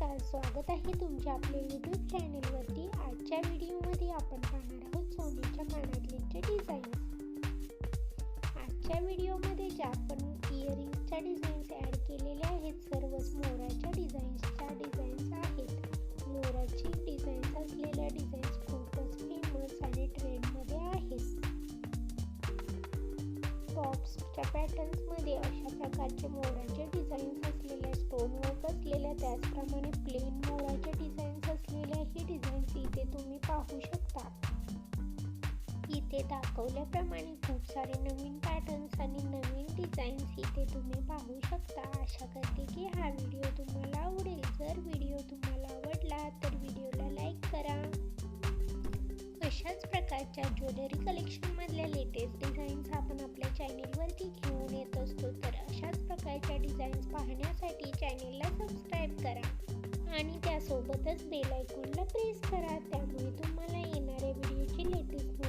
नमस्कार, स्वागत आहे तुमच्या आपल्या यूट्यूब चॅनलवरती। आजच्या व्हिडिओमध्ये आपण पाहणार आहोत सोन्याच्या कानातल्यांचे डिझाईन्स। आजच्या व्हिडिओमध्ये ज्या आपण इयरिंग्सच्या डिझाईन्स ॲड केलेल्या आहेत, सर्वच मोराच्या डिझाईन्स आहेत। मोराची डिझाईन्स असलेल्या डिझाईन्स खूपच फेमस आणि ट्रेंडमध्ये आहेत। टॉप्सच्या पॅटर्न्समध्ये अशा प्रकारचे मोराचे डिझाईन्स असलेल्या, स्टोन वर्क असलेल्या, त्याचप्रमाणे प्लेन मोराचे डिझाईन्स असलेल्या ही डिझाईन्स इथे तुम्ही पाहू शकता। इथे दाखवल्याप्रमाणे खूप सारे नवीन पॅटर्न्स आणि नवीन डिझाईन्स इथे तुम्ही पाहू शकता। आशा करते की हा व्हिडिओ तुम्हाला आवडेल। जर व्हिडिओ तुम्हाला आवडला तर व्हिडिओला लाईक करा। अशाच प्रकारच्या ज्वेलरी कलेक्शनमधल्या लेटेस्ट डिझाईन्स आपण आपल्या चॅनेलवरती घेऊन येत असतो, तर अशाच प्रकारच्या डिझाईन्स पाहण्यासाठी चॅनेलला सबस्क्राईब करा आणि त्यासोबतच बेल आयकॉनला प्रेस करा, त्यामुळे तुम्हाला येणाऱ्या व्हिडिओची लेटेस्ट